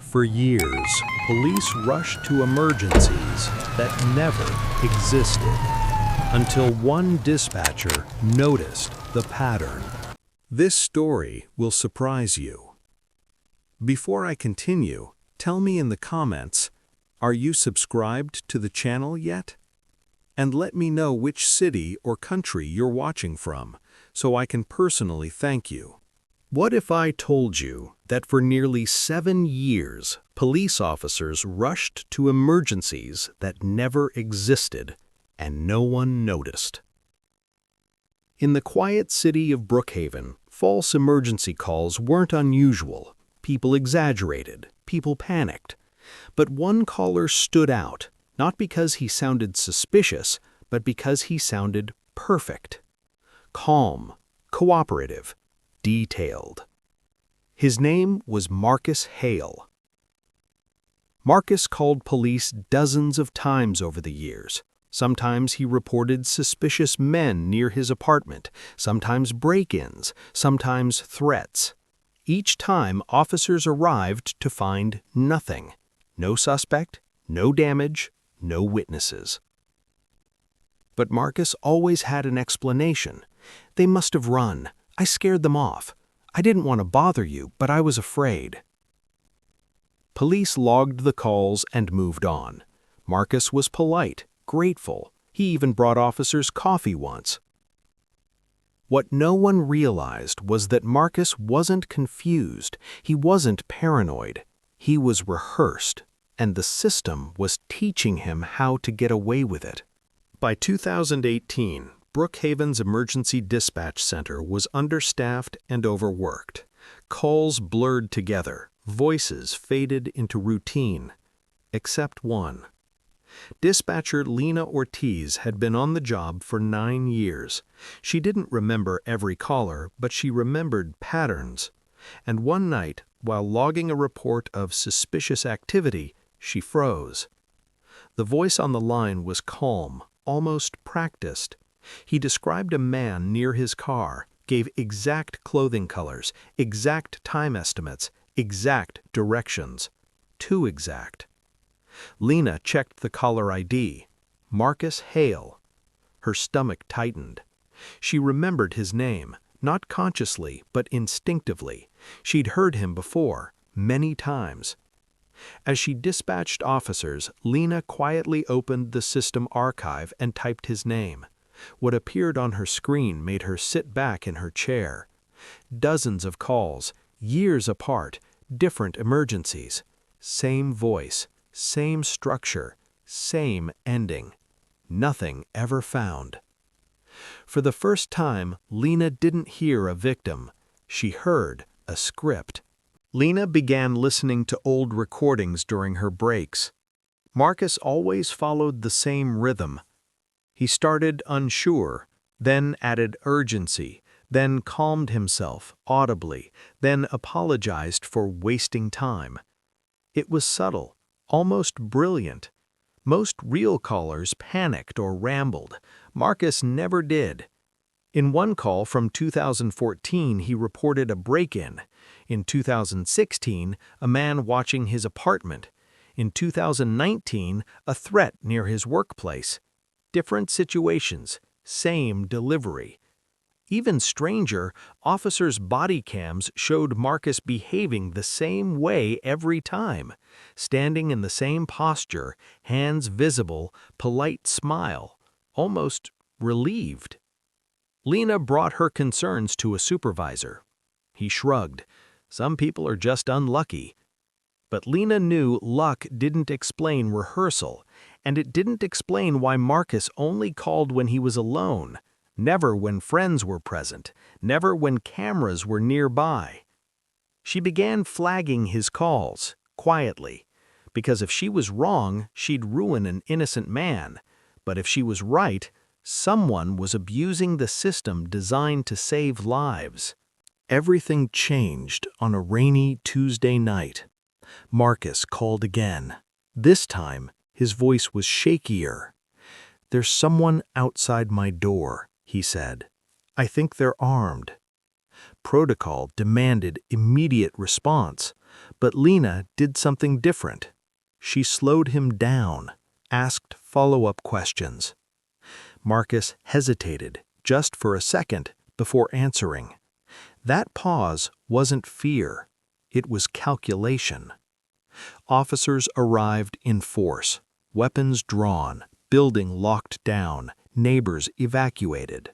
For years, police rushed to emergencies that never existed, until one dispatcher noticed the pattern. This story will surprise you. Before I continue, tell me in the comments, are you subscribed to the channel yet? And let me know which city or country you're watching from, so I can personally thank you. What if I told you that for nearly 7 years, police officers rushed to emergencies that never existed and no one noticed? In the quiet city of Brookhaven, false emergency calls weren't unusual. People exaggerated, people panicked. But one caller stood out, not because he sounded suspicious, but because he sounded perfect. Calm, cooperative, detailed. His name was Marcus Hale. Marcus called police dozens of times over the years. Sometimes he reported suspicious men near his apartment, sometimes break-ins, sometimes threats. Each time, officers arrived to find nothing. No suspect, no damage, no witnesses. But Marcus always had an explanation. They must have run. I scared them off. I didn't want to bother you, but I was afraid. Police logged the calls and moved on. Marcus was polite, grateful. He even brought officers coffee once. What no one realized was that Marcus wasn't confused. He wasn't paranoid. He was rehearsed, and the system was teaching him how to get away with it. By 2018, Brookhaven's Emergency Dispatch Center was understaffed and overworked. Calls blurred together, voices faded into routine, except one. Dispatcher Lena Ortiz had been on the job for 9 years. She didn't remember every caller, but she remembered patterns. And one night, while logging a report of suspicious activity, she froze. The voice on the line was calm, almost practiced. He described a man near his car, gave exact clothing colors, exact time estimates, exact directions. Too exact. Lena checked the caller ID. Marcus Hale. Her stomach tightened. She remembered his name, not consciously, but instinctively. She'd heard him before, many times. As she dispatched officers, Lena quietly opened the system archive and typed his name. What appeared on her screen made her sit back in her chair. Dozens of calls, years apart, different emergencies. Same voice, same structure, same ending. Nothing ever found. For the first time, Lena didn't hear a victim. She heard a script. Lena began listening to old recordings during her breaks. Marcus always followed the same rhythm. He started unsure, then added urgency, then calmed himself audibly, then apologized for wasting time. It was subtle, almost brilliant. Most real callers panicked or rambled. Marcus never did. In one call from 2014, he reported a break-in. In 2016, a man watching his apartment. In 2019, a threat near his workplace. Different situations, same delivery. Even stranger, officers' body cams showed Marcus behaving the same way every time, standing in the same posture, hands visible, polite smile, almost relieved. Lena brought her concerns to a supervisor. He shrugged. Some people are just unlucky. But Lena knew luck didn't explain rehearsal, and it didn't explain why Marcus only called when he was alone, never when friends were present, never when cameras were nearby. She began flagging his calls, quietly, because if she was wrong, she'd ruin an innocent man, but if she was right, someone was abusing the system designed to save lives. Everything changed on a rainy Tuesday night. Marcus called again. This time, his voice was shakier. "There's someone outside my door," he said. "I think they're armed." Protocol demanded immediate response. But Lena did something different. She slowed him down, asked follow-up questions. Marcus hesitated just for a second before answering. That pause wasn't fear, it was calculation. Officers arrived in force, weapons drawn, building locked down, neighbors evacuated.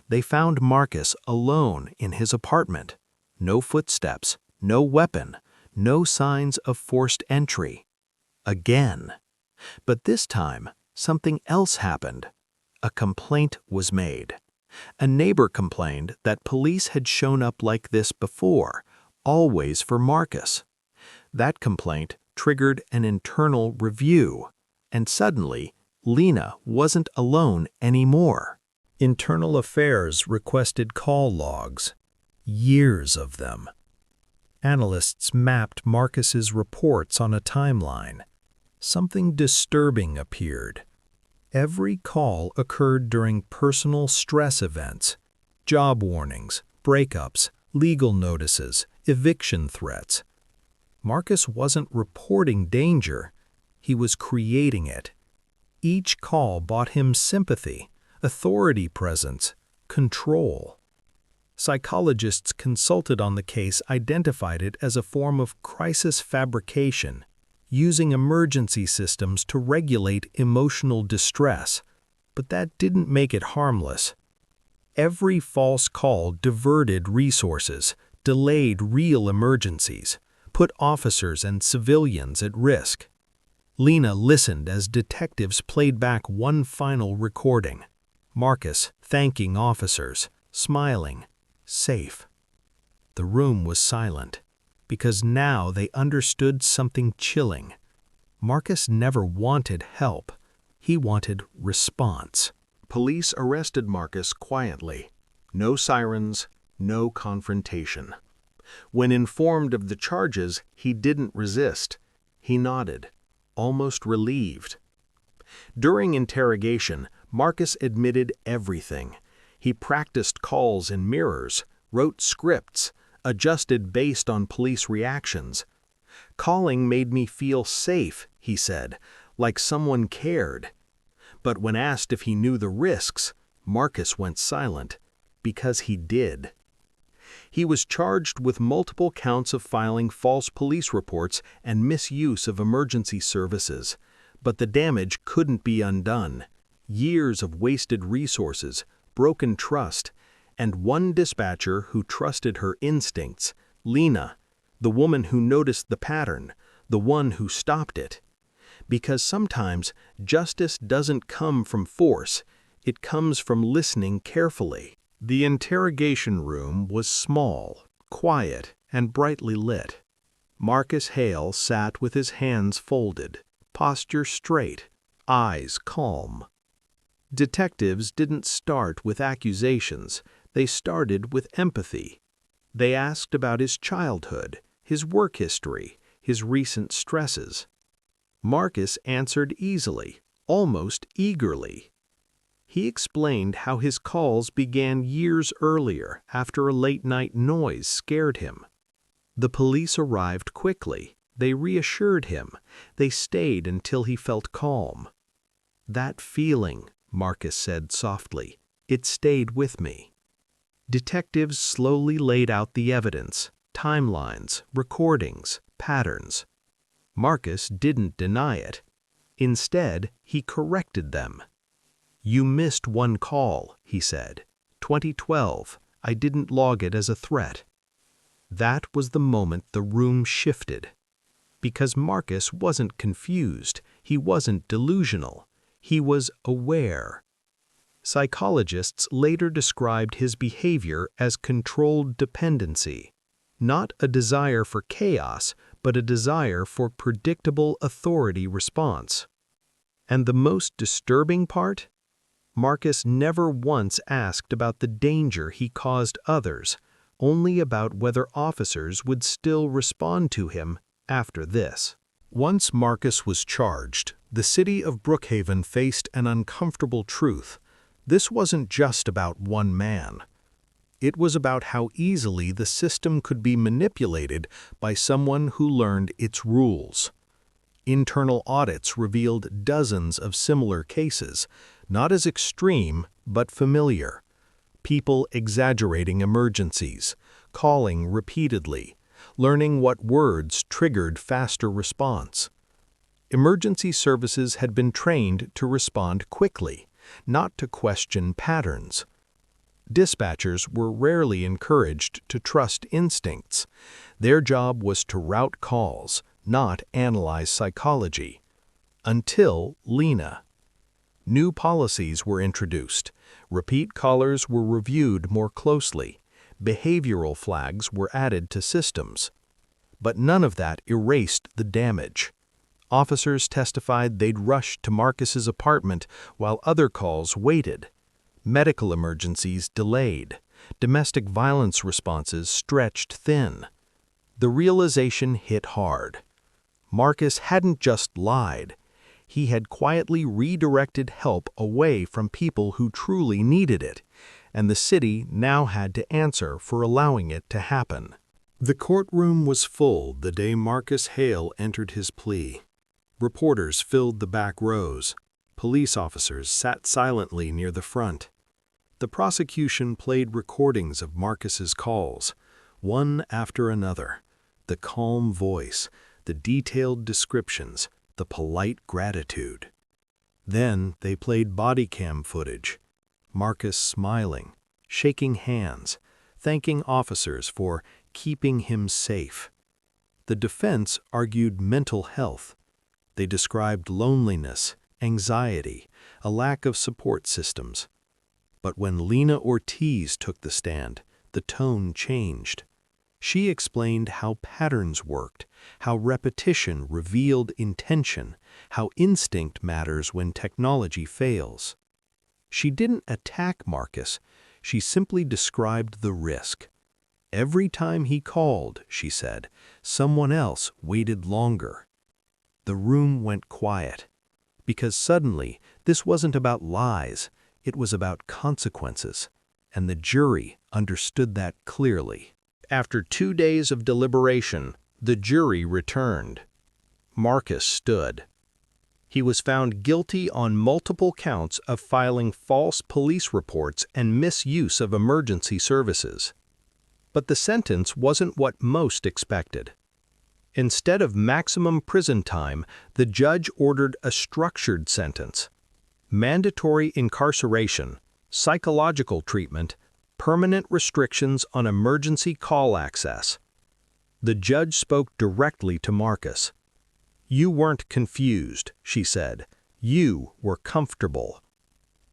They found Marcus alone in his apartment. No footsteps, no weapon, no signs of forced entry. Again. But this time, something else happened. A complaint was made. A neighbor complained that police had shown up like this before, always for Marcus. That complaint triggered an internal review, and suddenly, Lena wasn't alone anymore. Internal Affairs requested call logs, years of them. Analysts mapped Marcus's reports on a timeline. Something disturbing appeared. Every call occurred during personal stress events, job warnings, breakups, legal notices, eviction threats. Marcus wasn't reporting danger, he was creating it. Each call brought him sympathy, authority presence, control. Psychologists consulted on the case identified it as a form of crisis fabrication, using emergency systems to regulate emotional distress, but that didn't make it harmless. Every false call diverted resources, delayed real emergencies, put officers and civilians at risk. Lena listened as detectives played back one final recording. Marcus thanking officers, smiling, safe. The room was silent, because now they understood something chilling. Marcus never wanted help. He wanted response. Police arrested Marcus quietly. No sirens, no confrontation. When informed of the charges, he didn't resist. He nodded, almost relieved. During interrogation, Marcus admitted everything. He practiced calls in mirrors, wrote scripts, adjusted based on police reactions. Calling made me feel safe, he said, like someone cared. But when asked if he knew the risks, Marcus went silent, because he did. He was charged with multiple counts of filing false police reports and misuse of emergency services. But the damage couldn't be undone. Years of wasted resources, broken trust, and one dispatcher who trusted her instincts, Lena, the woman who noticed the pattern, the one who stopped it. Because sometimes justice doesn't come from force, it comes from listening carefully. The interrogation room was small, quiet, and brightly lit. Marcus Hale sat with his hands folded, posture straight, eyes calm. Detectives didn't start with accusations, they started with empathy. They asked about his childhood, his work history, his recent stresses. Marcus answered easily, almost eagerly. He explained how his calls began years earlier after a late-night noise scared him. The police arrived quickly. They reassured him. They stayed until he felt calm. "That feeling," Marcus said softly, "it stayed with me." Detectives slowly laid out the evidence, timelines, recordings, patterns. Marcus didn't deny it. Instead, he corrected them. "You missed one call," he said. 2012. I didn't log it as a threat." That was the moment the room shifted. Because Marcus wasn't confused, he wasn't delusional, he was aware. Psychologists later described his behavior as controlled dependency, not a desire for chaos, but a desire for predictable authority response. And the most disturbing part? Marcus never once asked about the danger he caused others, only about whether officers would still respond to him after this. Once Marcus was charged, the city of Brookhaven faced an uncomfortable truth. This wasn't just about one man. It was about how easily the system could be manipulated by someone who learned its rules. Internal audits revealed dozens of similar cases, not as extreme but familiar. People exaggerating emergencies, calling repeatedly, learning what words triggered faster response. Emergency services had been trained to respond quickly, not to question patterns. Dispatchers were rarely encouraged to trust instincts. Their job was to route calls, not analyze psychology. Until Lena. New policies were introduced. Repeat callers were reviewed more closely. Behavioral flags were added to systems. But none of that erased the damage. Officers testified they'd rushed to Marcus's apartment while other calls waited. Medical emergencies delayed. Domestic violence responses stretched thin. The realization hit hard. Marcus hadn't just lied. He had quietly redirected help away from people who truly needed it, and the city now had to answer for allowing it to happen. The courtroom was full the day Marcus Hale entered his plea. Reporters filled the back rows. Police officers sat silently near the front. The prosecution played recordings of Marcus's calls, one after another. The calm voice, the detailed descriptions, the polite gratitude. Then they played body cam footage. Marcus smiling, shaking hands, thanking officers for keeping him safe. The defense argued mental health. They described loneliness, anxiety, a lack of support systems. But when Lena Ortiz took the stand, the tone changed. She explained how patterns worked, how repetition revealed intention, how instinct matters when technology fails. She didn't attack Marcus, she simply described the risk. Every time he called, she said, someone else waited longer. The room went quiet, because suddenly this wasn't about lies, it was about consequences, and the jury understood that clearly. After 2 days of deliberation, the jury returned. Marcus stood. He was found guilty on multiple counts of filing false police reports and misuse of emergency services. But the sentence wasn't what most expected. Instead of maximum prison time, the judge ordered a structured sentence: mandatory incarceration, psychological treatment, permanent restrictions on emergency call access. The judge spoke directly to Marcus. "You weren't confused," she said. "You were comfortable."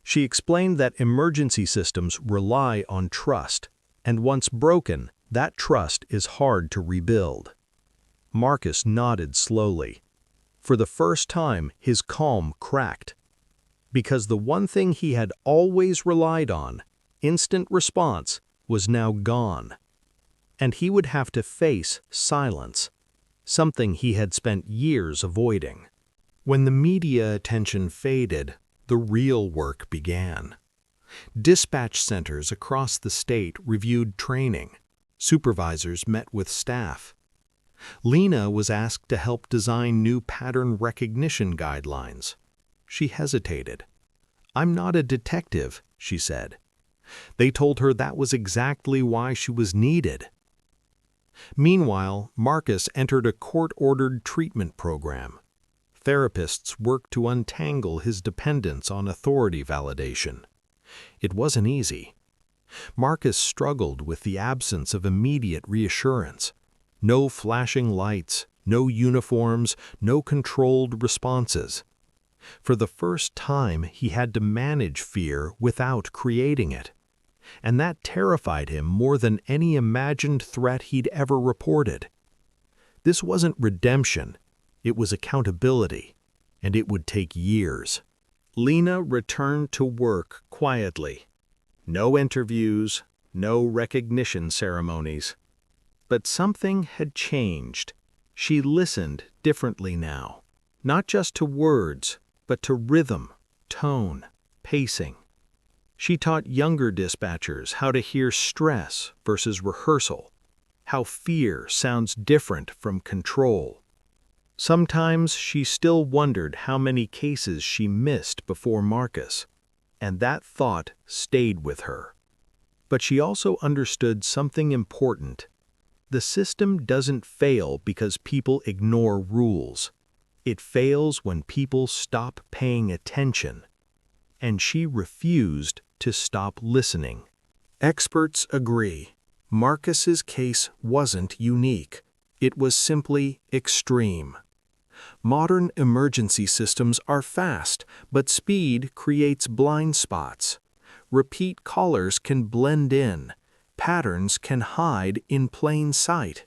She explained that emergency systems rely on trust, and once broken, that trust is hard to rebuild. Marcus nodded slowly. For the first time, his calm cracked. Because the one thing he had always relied on, instant response, was now gone. And he would have to face silence, something he had spent years avoiding. When the media attention faded, the real work began. Dispatch centers across the state reviewed training. Supervisors met with staff. Lena was asked to help design new pattern recognition guidelines. She hesitated. "I'm not a detective," she said. They told her that was exactly why she was needed. Meanwhile, Marcus entered a court-ordered treatment program. Therapists worked to untangle his dependence on authority validation. It wasn't easy. Marcus struggled with the absence of immediate reassurance. No flashing lights, no uniforms, no controlled responses. For the first time, he had to manage fear without creating it. And that terrified him more than any imagined threat he'd ever reported. This wasn't redemption, it was accountability, and it would take years. Lena returned to work quietly. No interviews, no recognition ceremonies. But something had changed. She listened differently now, not just to words, but to rhythm, tone, pacing. She taught younger dispatchers how to hear stress versus rehearsal, how fear sounds different from control. Sometimes she still wondered how many cases she missed before Marcus, and that thought stayed with her. But she also understood something important. The system doesn't fail because people ignore rules. It fails when people stop paying attention. And she refused to stop listening. Experts agree. Marcus's case wasn't unique. It was simply extreme. Modern emergency systems are fast, but speed creates blind spots. Repeat callers can blend in. Patterns can hide in plain sight.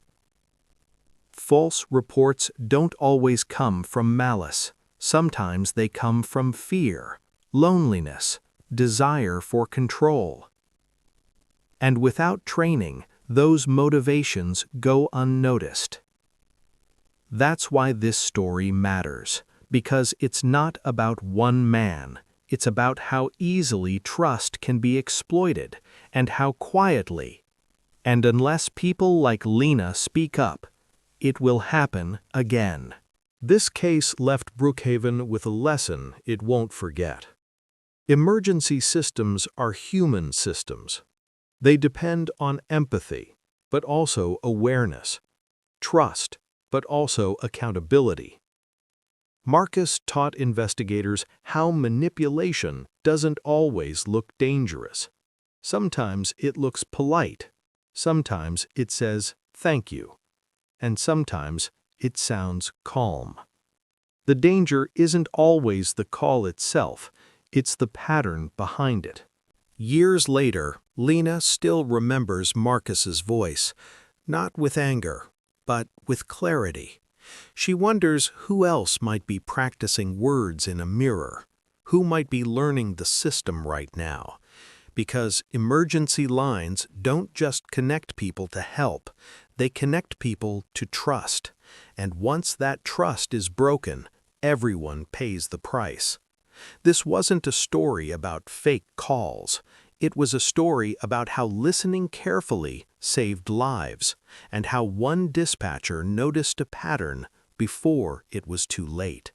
False reports don't always come from malice. Sometimes they come from fear, loneliness, desire for control. And without training, those motivations go unnoticed. That's why this story matters, because it's not about one man. It's about how easily trust can be exploited, and how quietly. And unless people like Lena speak up, it will happen again. This case left Brookhaven with a lesson it won't forget. Emergency systems are human systems. They depend on empathy, but also awareness, trust, but also accountability. Marcus taught investigators how manipulation doesn't always look dangerous. Sometimes it looks polite, sometimes it says thank you, and sometimes it sounds calm. The danger isn't always the call itself, it's the pattern behind it. Years later, Lena still remembers Marcus's voice, not with anger, but with clarity. She wonders who else might be practicing words in a mirror, who might be learning the system right now. Because emergency lines don't just connect people to help, they connect people to trust. And once that trust is broken, everyone pays the price. This wasn't a story about fake calls. It was a story about how listening carefully saved lives, and how one dispatcher noticed a pattern before it was too late.